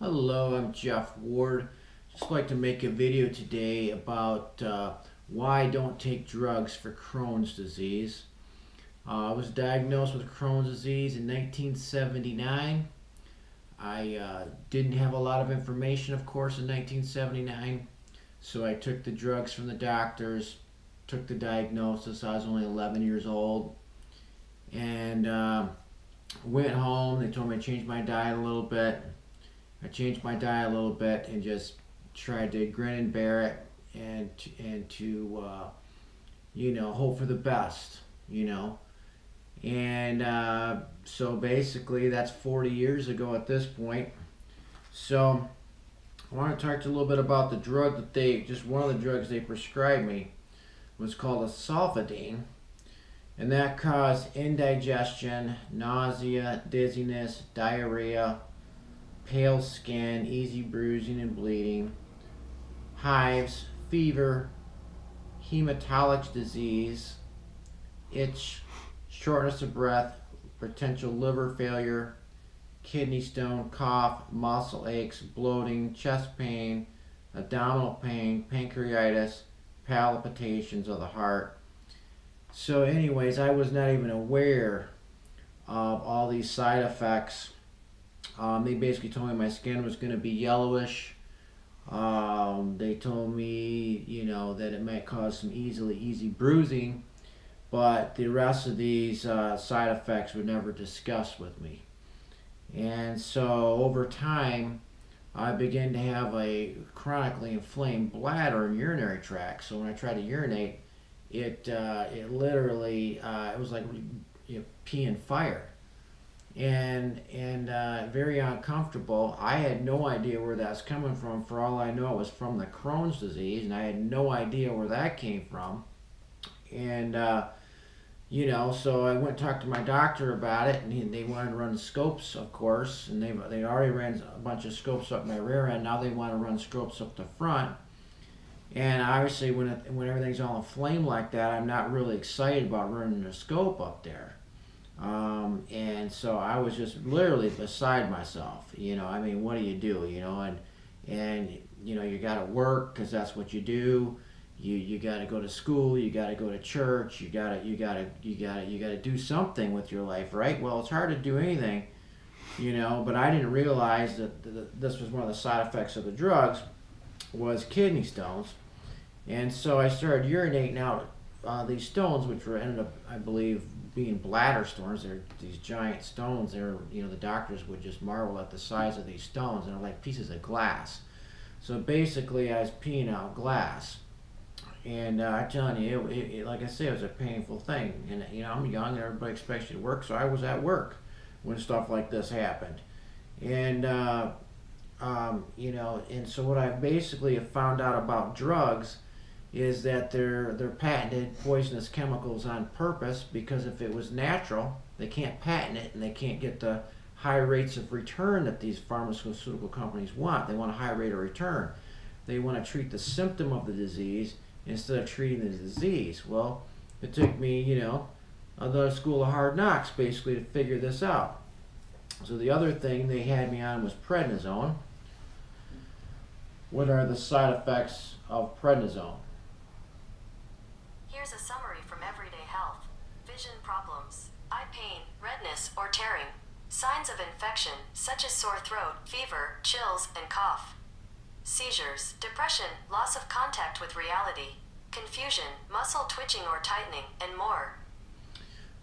Hello, I'm Jeff Ward. Just like to make a video today about why I don't take drugs for Crohn's disease. I was diagnosed with Crohn's disease in 1979. I didn't have a lot of information, of course, in 1979, so I took the drugs from the doctors, took the diagnosis. I was only 11 years old, and went home. They told me to change my diet a little bit. I changed my diet a little bit and just tried to grin and bear it and to hope for the best, you know. And so basically that's 40 years ago at this point. So I want to talk to you a little bit about the drug that just one of the drugs they prescribed me was called a sulfidine, and that caused indigestion, nausea, dizziness, diarrhea, pale skin, easy bruising and bleeding, hives, fever, hematologic disease, itch, shortness of breath, potential liver failure, kidney stone, cough, muscle aches, bloating, chest pain, abdominal pain, pancreatitis, palpitations of the heart. So anyways, I was not even aware of all these side effects. They basically told me my skin was going to be yellowish. They told me, that it might cause some easy bruising, but the rest of these side effects were never discussed with me. And so over time, I began to have a chronically inflamed bladder and urinary tract. So when I tried to urinate, it literally it was like peeing fire. And very uncomfortable. I had no idea where that's coming from. For all I know, it was from the Crohn's disease, and I had no idea where that came from. And so I went and talked to my doctor about it, and they wanted to run scopes, of course, and they already ran a bunch of scopes up my rear end. Now they want to run scopes up the front. And obviously, when everything's all inflamed like that, I'm not really excited about running a scope up there. And so I was just literally beside myself. I mean, what do you do? And you got to work because that's what you do. You got to go to school. You got to go to church. You got to do something with your life, right? Well, it's hard to do anything, But I didn't realize that this was one of the side effects of the drugs was kidney stones, and so I started urinating out these stones, which ended up, I believe, being bladder stones. They're these giant stones. The doctors would just marvel at the size of these stones, and they're like pieces of glass. So basically, I was peeing out glass, and I'm telling you, like I say, it was a painful thing. And I'm young, and everybody expects you to work, so I was at work when stuff like this happened, and and so what I basically have found out about drugs is that they're patented poisonous chemicals on purpose, because if it was natural, they can't patent it, and they can't get the high rates of return that these pharmaceutical companies want. They want a high rate of return. They want to treat the symptom of the disease instead of treating the disease. Well, it took me, another school of hard knocks basically to figure this out. So the other thing they had me on was prednisone. What are the side effects of prednisone? Here's a summary from Everyday Health. Vision problems, eye pain, redness or tearing. Signs of infection, such as sore throat, fever, chills, and cough. Seizures, depression, loss of contact with reality. Confusion, muscle twitching or tightening, and more.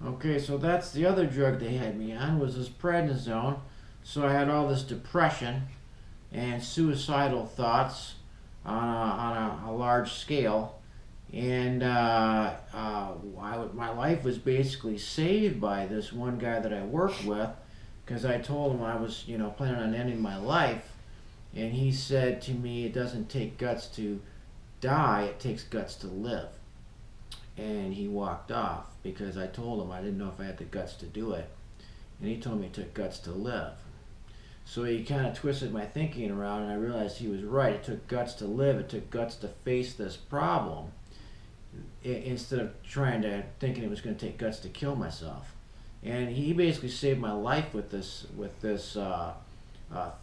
Okay, so that's the other drug they had me on, was this prednisone. So I had all this depression and suicidal thoughts on a large scale. And my life was basically saved by this one guy that I worked with, because I told him I was, planning on ending my life, and he said to me, "It doesn't take guts to die; it takes guts to live." And he walked off because I told him I didn't know if I had the guts to do it, and he told me it took guts to live. So he kind of twisted my thinking around, and I realized he was right. It took guts to live. It took guts to face this problem, instead of thinking it was going to take guts to kill myself. And he basically saved my life with this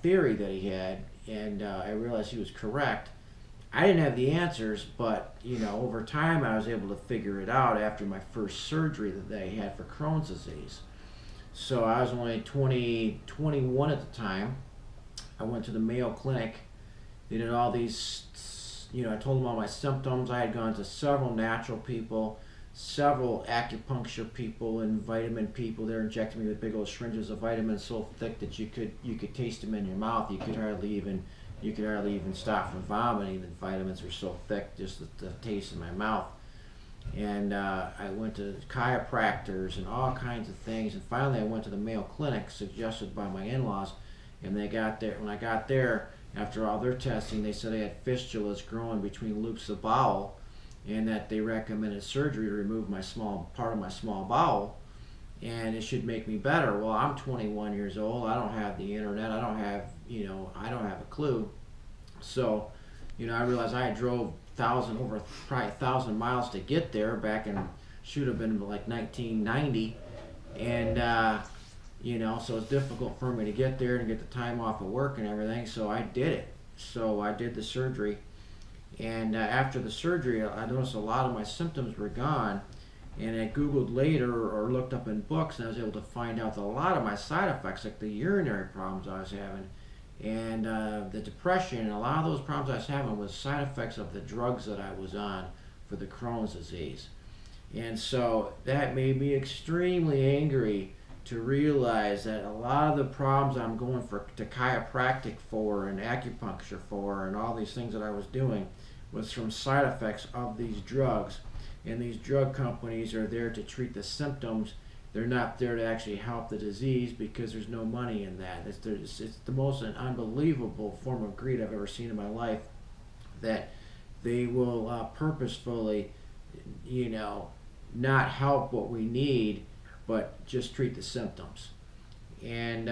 theory that he had, and I realized he was correct. I didn't have the answers, but over time I was able to figure it out after my first surgery that I had for Crohn's disease. So I was only 21 at the time. I went to the Mayo Clinic. They did all these, I told them all my symptoms. I had gone to several natural people, several acupuncture people, and vitamin people. They're injecting me with big old syringes of vitamins so thick that you could taste them in your mouth. You could hardly even stop from vomiting. The vitamins were so thick, just the taste in my mouth. And I went to chiropractors and all kinds of things. And finally, I went to the Mayo Clinic, suggested by my in-laws. And when I got there, after all their testing, they said I had fistulas growing between loops of bowel, and that they recommended surgery to remove part of my small bowel, and it should make me better. Well, I'm 21 years old. I don't have the internet. I don't have a clue. So, I realized I had drove probably 1,000 miles to get there back in, should have been like 1990, and so it's difficult for me to get there and get the time off of work and everything. So I did it. So I did the surgery, and after the surgery, I noticed a lot of my symptoms were gone. And I Googled later or looked up in books, and I was able to find out that a lot of my side effects, like the urinary problems I was having, and the depression, and a lot of those problems I was having was side effects of the drugs that I was on for the Crohn's disease. And so that made me extremely angry to realize that a lot of the problems I'm going to chiropractic for and acupuncture for and all these things that I was doing was from side effects of these drugs. And these drug companies are there to treat the symptoms. They're not there to actually help the disease, because there's no money in that. It's the most unbelievable form of greed I've ever seen in my life, that they will purposefully, not help what we need, but just treat the symptoms. And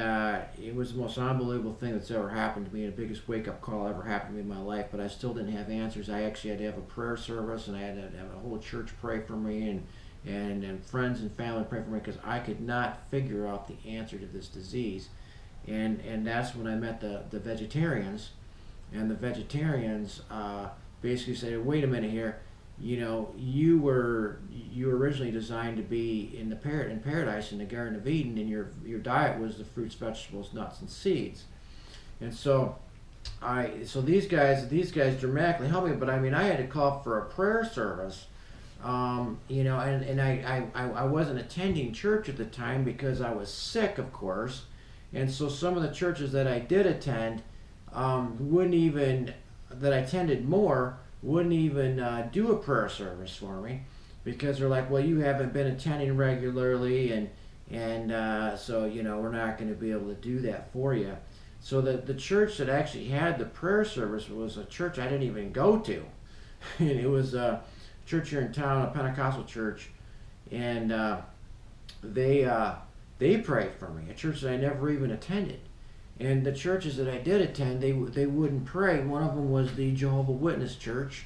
it was the most unbelievable thing that's ever happened to me, and the biggest wake-up call ever happened to me in my life. But I still didn't have answers. I actually had to have a prayer service, and I had to have a whole church pray for me, and friends and family pray for me, because I could not figure out the answer to this disease. And that's when I met the vegetarians, and the vegetarians basically said, "Wait a minute here. You were originally designed to be in paradise in the Garden of Eden, and your diet was the fruits, vegetables, nuts, and seeds." And so these guys dramatically helped me. But I mean, I had to call for a prayer service, and I wasn't attending church at the time because I was sick, of course. And so some of the churches that I did attend that I attended more, wouldn't even do a prayer service for me, because they're like, "Well, you haven't been attending regularly, and so we're not going to be able to do that for you." So the church that actually had the prayer service was a church I didn't even go to, and it was a church here in town, a Pentecostal church, and they prayed for me, a church that I never even attended. And the churches that I did attend, they wouldn't pray. One of them was the Jehovah's Witness church,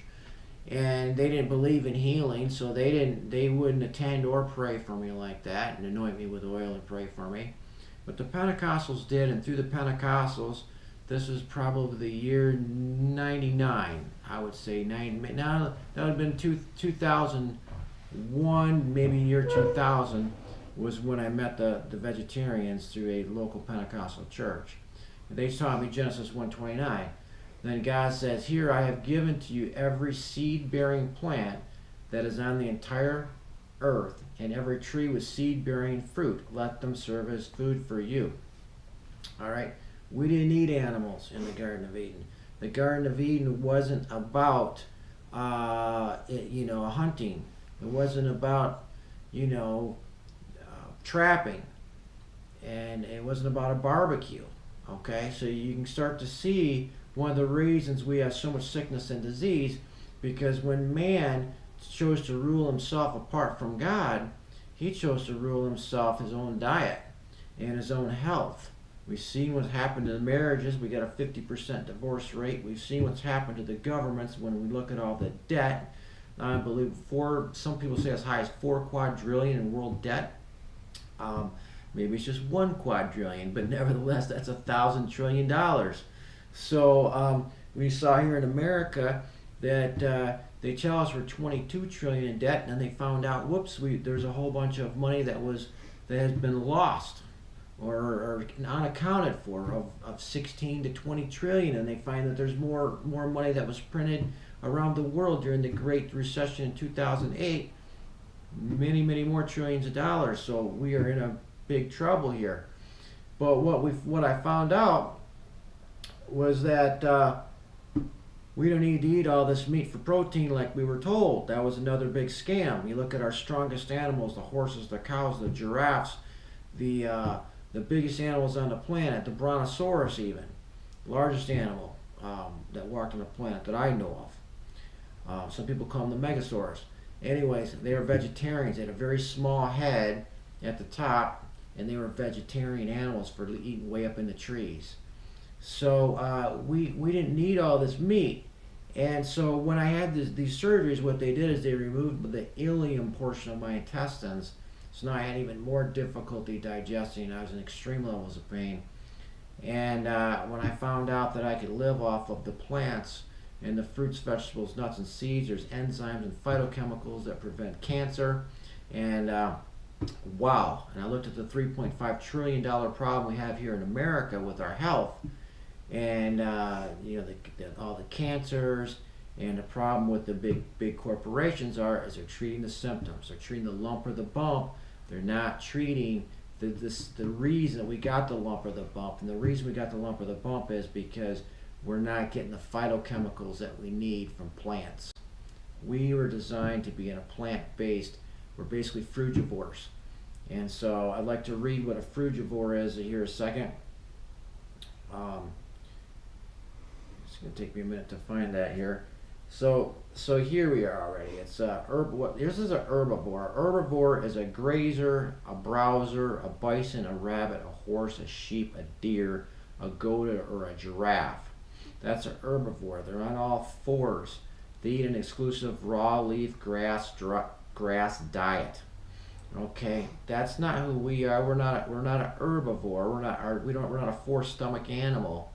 and they didn't believe in healing, so they wouldn't attend or pray for me like that and anoint me with oil and pray for me. But the Pentecostals did, and through the Pentecostals, this was probably the year 99, I would say. Now that would have been 2001, maybe year 2000. Was when I met the vegetarians through a local Pentecostal church. They taught me Genesis 1:29. Then God says, "Here I have given to you every seed-bearing plant that is on the entire earth, and every tree with seed-bearing fruit. Let them serve as food for you." All right? We didn't need animals in the Garden of Eden. The Garden of Eden wasn't about, hunting. It wasn't about, trapping, and it wasn't about a barbecue. Okay, so you can start to see one of the reasons we have so much sickness and disease, because when man chose to rule himself apart from God, he chose to rule himself, his own diet and his own health. We've seen what's happened to the marriages. We got a 50% divorce rate. We've seen what's happened to the governments when we look at all the debt. I believe some people say as high as 4 quadrillion in world debt. Maybe it's just 1 quadrillion, but nevertheless, that's $1,000 trillion. So we saw here in America that they tell us we're 22 trillion in debt, and then they found out, whoops, there's a whole bunch of money that has been lost or unaccounted for of 16 to 20 trillion, and they find that there's more money that was printed around the world during the Great Recession in 2008, many more trillions of dollars. So we are in a big trouble here. But what I found out was that we don't need to eat all this meat for protein like we were told. That was another big scam. You look at our strongest animals, the horses, the cows, the giraffes, the biggest animals on the planet, the brontosaurus even, largest animal that walked on the planet that I know of. Some people call them the megasaurus. Anyways, they are vegetarians. They had a very small head at the top, and they were vegetarian animals for eating way up in the trees. So we didn't need all this meat. And so when I had these surgeries, what they did is they removed the ileum portion of my intestines. So now I had even more difficulty digesting. I was in extreme levels of pain. And when I found out that I could live off of the plants and the fruits, vegetables, nuts, and seeds, there's enzymes and phytochemicals that prevent cancer. And wow. And I looked at the $3.5 trillion problem we have here in America with our health. And all the cancers, and the problem with the big corporations is they're treating the symptoms. They're treating the lump or the bump. They're not treating the reason we got the lump or the bump. And the reason we got the lump or the bump is because we're not getting the phytochemicals that we need from plants. We were designed to be in a plant-based. We're basically frugivores. And so I'd like to read what a frugivore is here a second. It's going to take me a minute to find that here. So here we are already. It's this is an herbivore. A herbivore is a grazer, a browser, a bison, a rabbit, a horse, a sheep, a deer, a goat, or a giraffe. That's an herbivore. They're on all fours. They eat an exclusive raw leaf grass diet. Okay, that's not who we are. We're not an herbivore. We're not a four-stomach animal.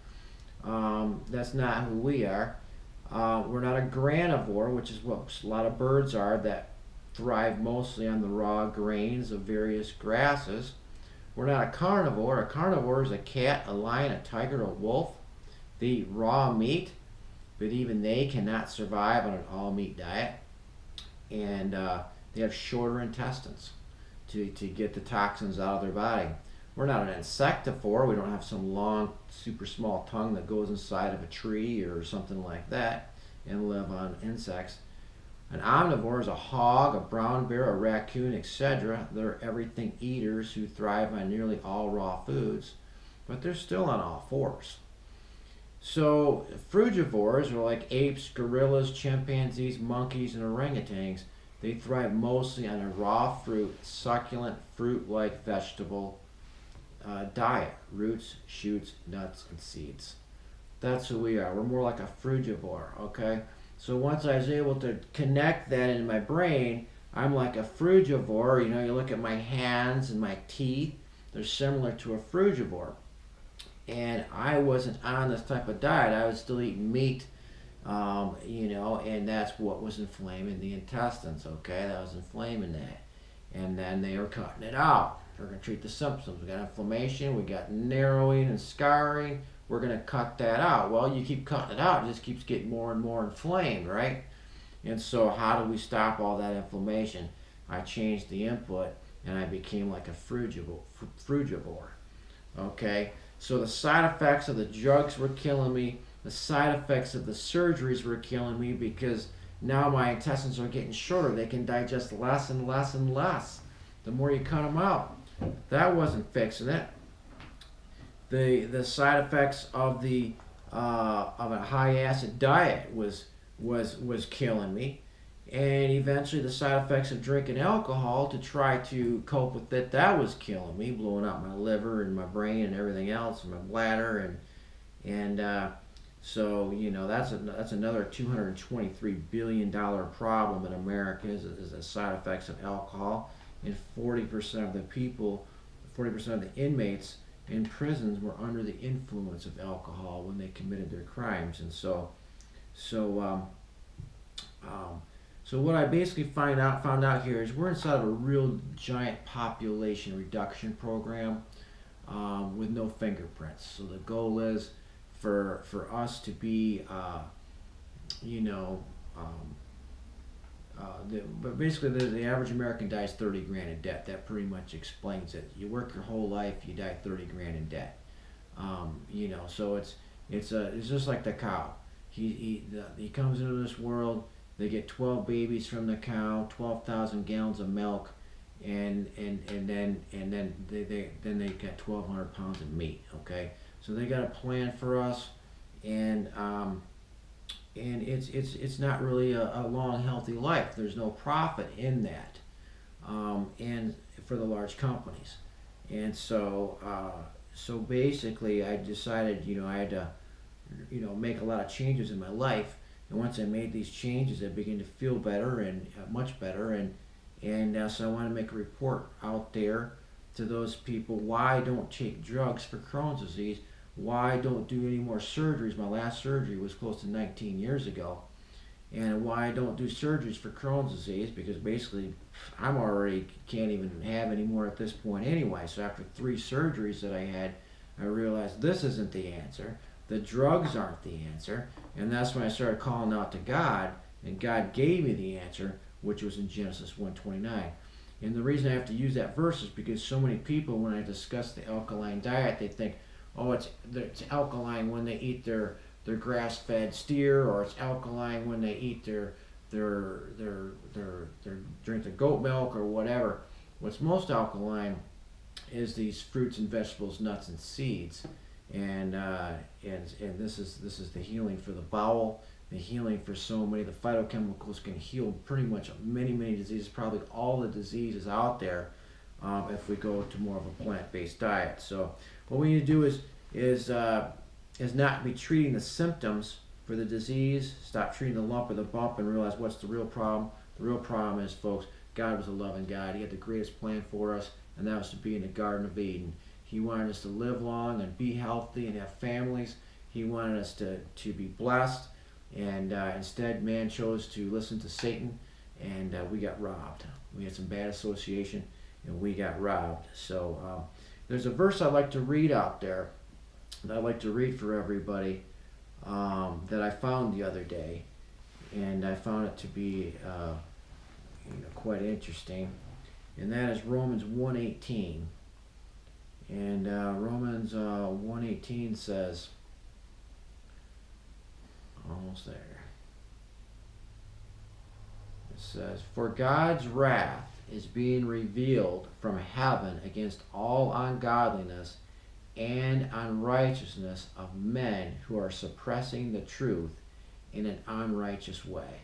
That's not who we are. We're not a granivore, which is what a lot of birds are that thrive mostly on the raw grains of various grasses. We're not a carnivore. A carnivore is a cat, a lion, a tiger, a wolf. They eat raw meat, but even they cannot survive on an all-meat diet. And they have shorter intestines to get the toxins out of their body. We're not an insectivore. We don't have some long, super small tongue that goes inside of a tree or something like that and live on insects. An omnivore is a hog, a brown bear, a raccoon, etc. They're everything eaters who thrive on nearly all raw foods, but they're still on all fours. So frugivores are like apes, gorillas, chimpanzees, monkeys, and orangutans. They thrive mostly on a raw fruit, succulent, fruit-like vegetable diet, roots, shoots, nuts, and seeds. That's who we are. We're more like a frugivore, okay? So once I was able to connect that in my brain, I'm like a frugivore. You know, you look at my hands and my teeth, they're similar to a frugivore. And I wasn't on this type of diet. I was still eating meat, and that's what was inflaming the intestines, okay? That was inflaming that. And then they were cutting it out. We're going to treat the symptoms. We got inflammation, we got narrowing and scarring. We're going to cut that out. Well, you keep cutting it out, it just keeps getting more and more inflamed, right? And so how do we stop all that inflammation? I changed the input and I became like a frugivore. Okay? So the side effects of the drugs were killing me. The side effects of the surgeries were killing me because now my intestines are getting shorter. They can digest less and less and less the more you cut them out. That wasn't fixing it. The side effects of a high acid diet was killing me, and eventually the side effects of drinking alcohol to try to cope with it, that was killing me, blowing up my liver and my brain and everything else, and my bladder, and so that's another $223 billion problem in America is the side effects of alcohol. And 40% of the people 40% of the inmates in prisons were under the influence of alcohol when they committed their crimes. And so so what I basically found out here is we're inside of a real giant population reduction program, with no fingerprints. So the goal is for us to be, you know, but basically the average American dies 30 grand in debt. That pretty much explains it. You work your whole life, you die 30 grand in debt. You know, so it's just like the cow. He comes into this world. They get 12 babies from the cow, 12,000 gallons of milk, and then they get 1,200 pounds of meat. Okay, so they got a plan for us, and it's not really a long healthy life. There's no profit in that, and for the large companies, and so basically I decided, you know, I had to, you know, make a lot of changes in my life. And once I made these changes, I began to feel better and much better. And so I want to make a report out there to those people why I don't take drugs for Crohn's disease, why I don't do any more surgeries. My last surgery was close to 19 years ago. And why I don't do surgeries for Crohn's disease, because basically I'm already can't even have any more at this point anyway. So after 3 surgeries that I had, I realized this isn't the answer. The drugs aren't the answer, and that's when I started calling out to God, and God gave me the answer, which was in Genesis 1:29. And the reason I have to use that verse is because so many people, when I discuss the alkaline diet, they think, oh, it's alkaline when they eat their grass-fed steer, or it's alkaline when they eat their drink their goat milk or whatever. What's most alkaline is these fruits and vegetables, nuts and seeds. And this is the healing for the bowel, the healing for so many. The phytochemicals can heal pretty much many diseases, probably all the diseases out there, if we go to more of a plant-based diet. So what we need to do is not be treating the symptoms for the disease. Stop treating the lump or the bump and realize what's the real problem. The real problem is, folks, God was a loving God. He had the greatest plan for us, and that was to be in the Garden of Eden. He wanted us to live long and be healthy and have families. He wanted us to be blessed. And instead, man chose to listen to Satan, and we got robbed. We had some bad association, and we got robbed. So there's a verse I'd like to read out there, that I'd like to read for everybody, that I found the other day. And I found it to be quite interesting. And that is Romans 1:18. And Romans 1:18 says, almost there. It says, "For God's wrath is being revealed from heaven against all ungodliness and unrighteousness of men who are suppressing the truth in an unrighteous way."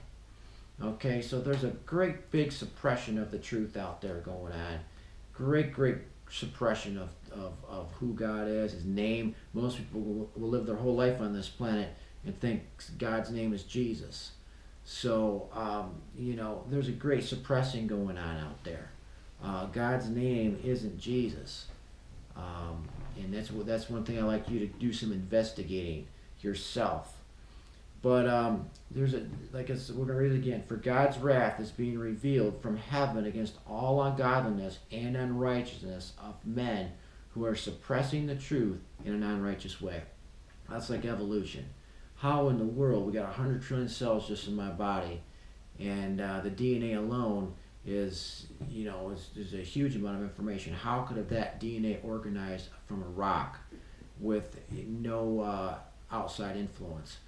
Okay, so there's a great big suppression of the truth out there going on. Great suppression of who God is, His name. Most people will live their whole life on this planet and think God's name is Jesus. So, there's a great suppressing going on out there. God's name isn't Jesus. And that's one thing I like you to do some investigating yourself. But we're going to read it again. "For God's wrath is being revealed from heaven against all ungodliness and unrighteousness of men who are suppressing the truth in an unrighteous way." That's like evolution. How in the world, we got 100 trillion cells just in my body, and the DNA alone is a huge amount of information. How could that DNA organized from a rock with no outside influence?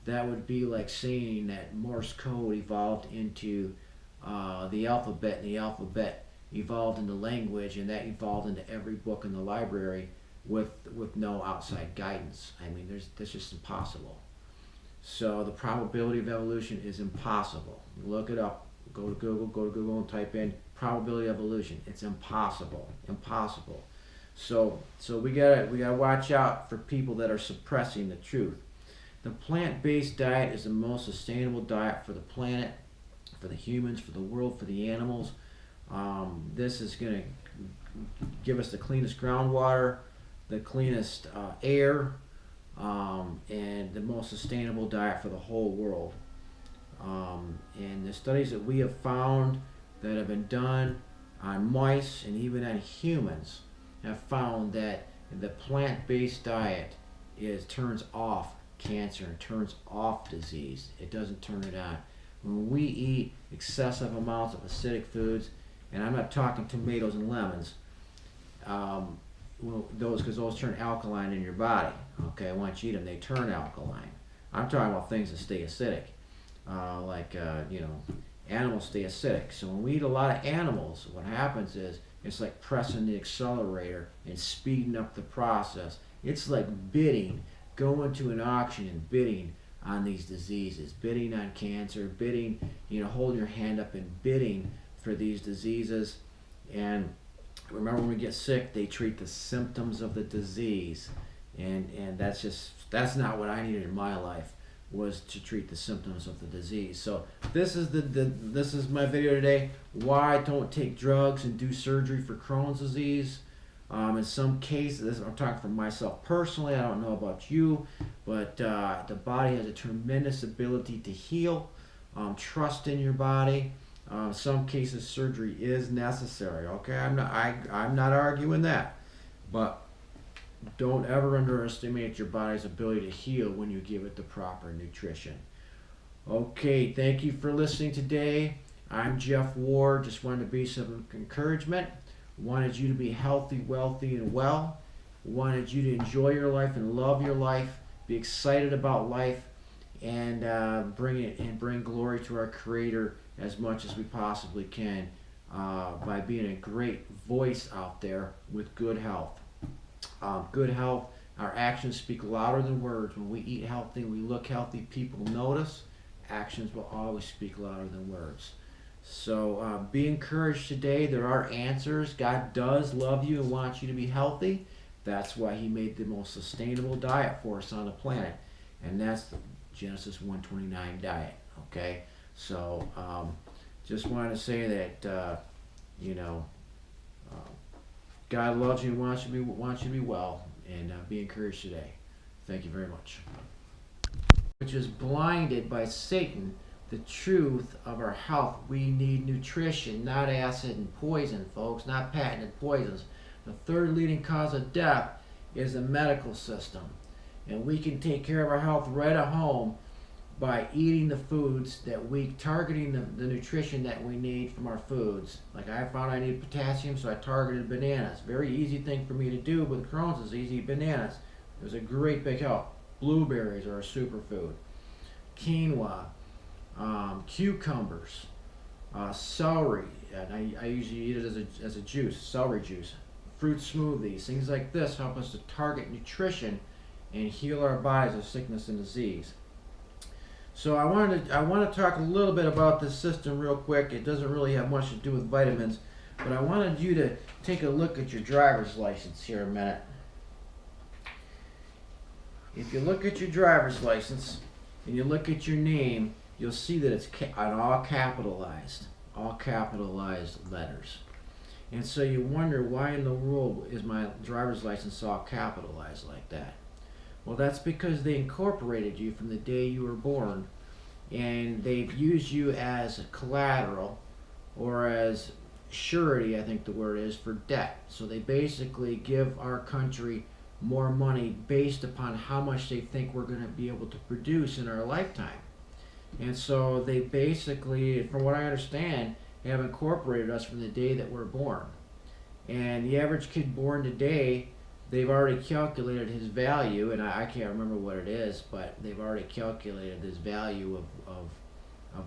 That would be like saying that Morse code evolved into the alphabet, and the alphabet evolved into language, and that evolved into every book in the library with no outside guidance. I mean, that's just impossible. So the probability of evolution is impossible. Look it up. Go to Google and type in probability of evolution. It's impossible. So we gotta watch out for people that are suppressing the truth. The plant-based diet is the most sustainable diet for the planet, for the humans, for the world, for the animals. This is going to give us the cleanest groundwater, the cleanest air, and the most sustainable diet for the whole world. And the studies that we have found that have been done on mice and even on humans have found that the plant-based diet turns off cancer and turns off disease. It doesn't turn it on. When we eat excessive amounts of acidic foods, and I'm not talking tomatoes and lemons, because those turn alkaline in your body. Okay, once you eat them, they turn alkaline. I'm talking about things that stay acidic, animals stay acidic. So when we eat a lot of animals, what happens is it's like pressing the accelerator and speeding up the process. It's like bidding, going to an auction and bidding on these diseases, bidding on cancer, bidding, holding your hand up and bidding for these diseases. And remember, when we get sick, they treat the symptoms of the disease, and that's not what I needed in my life, was to treat the symptoms of the disease. So this is my video today. Why I don't take drugs and do surgery for Crohn's disease. In some cases, I'm talking for myself personally, I don't know about you, but the body has a tremendous ability to heal. Trust in your body. Some cases surgery is necessary. Okay, I'm not arguing that, but don't ever underestimate your body's ability to heal when you give it the proper nutrition. Okay, thank you for listening today. I'm Jeff Ward. Just wanted to be some encouragement. Wanted you to be healthy, wealthy, and well. Wanted you to enjoy your life and love your life. Be excited about life, and bring glory to our Creator as much as we possibly can by being a great voice out there with good health. Good health, our actions speak louder than words. When we eat healthy, we look healthy, people notice. Actions will always speak louder than words. So be encouraged today. There are answers. God does love you and wants you to be healthy. That's why He made the most sustainable diet for us on the planet, and that's the Genesis 1:29 diet. Okay, so just wanted to say that God loves you and wants you to be well, and be encouraged today. Thank you very much. Which is blinded by Satan the truth of our health. We need nutrition, not acid and poison, folks, not patented poisons. The third leading cause of death is the medical system, and we can take care of our health right at home by eating the foods that targeting the nutrition that we need from our foods. Like I found I need potassium, so I targeted bananas. Very easy thing for me to do with Crohn's disease, eat bananas. It was a great big help. Blueberries are a superfood. Quinoa, cucumbers, celery, and I usually eat it as a juice, celery juice. Fruit smoothies, things like this help us to target nutrition and heal our bodies of sickness and disease. So I want to talk a little bit about this system real quick. It doesn't really have much to do with vitamins, but I wanted you to take a look at your driver's license here a minute. If you look at your driver's license and you look at your name, you'll see that it's all capitalized letters. And so you wonder, why in the world is my driver's license all capitalized like that? Well, that's because they incorporated you from the day you were born, and they've used you as collateral, or as surety, I think the word is, for debt. So they basically give our country more money based upon how much they think we're going to be able to produce in our lifetime. And so they basically, from what I understand, have incorporated us from the day that we're born. And the average kid born today, they've already calculated his value, and I can't remember what it is, but they've already calculated his value of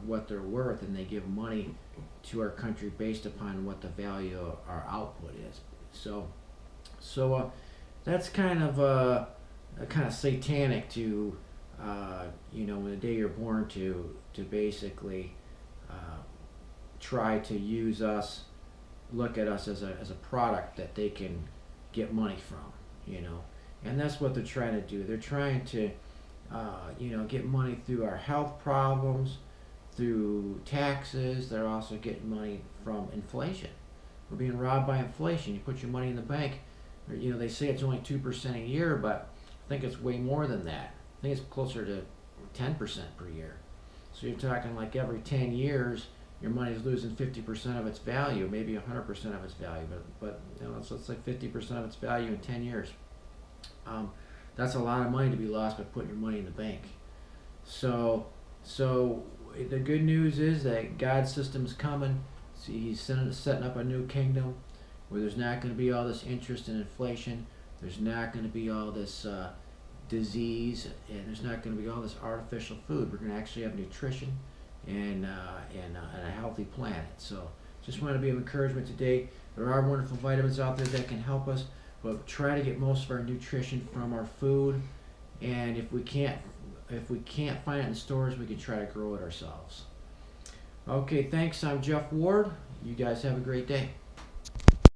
what they're worth, and they give money to our country based upon what the value of our output is. So that's kind of satanic to when the day you're born to basically try to use us, look at us as a product that they can get money from, and that's what they're trying to do. They're trying to get money through our health problems, through taxes. They're also getting money from inflation. We're being robbed by inflation. You put your money in the bank, you know, they say it's only 2% a year, but I think it's way more than that. I think it's closer to 10% per year. So you're talking like every 10 years, your money's losing 50% of its value, maybe 100% of its value, but you know, so it's like 50% of its value in 10 years. That's a lot of money to be lost by putting your money in the bank. So the good news is that God's system's coming. See, He's setting up a new kingdom where there's not going to be all this interest and inflation. There's not going to be all this disease, and there's not going to be all this artificial food. We're going to actually have nutrition and a healthy planet. So just want to be of encouragement today. There are wonderful vitamins out there that can help us, but try to get most of our nutrition from our food. And if we can't find it in stores, we can try to grow it ourselves. Okay, thanks. I'm Jeff Ward. You guys have a great day.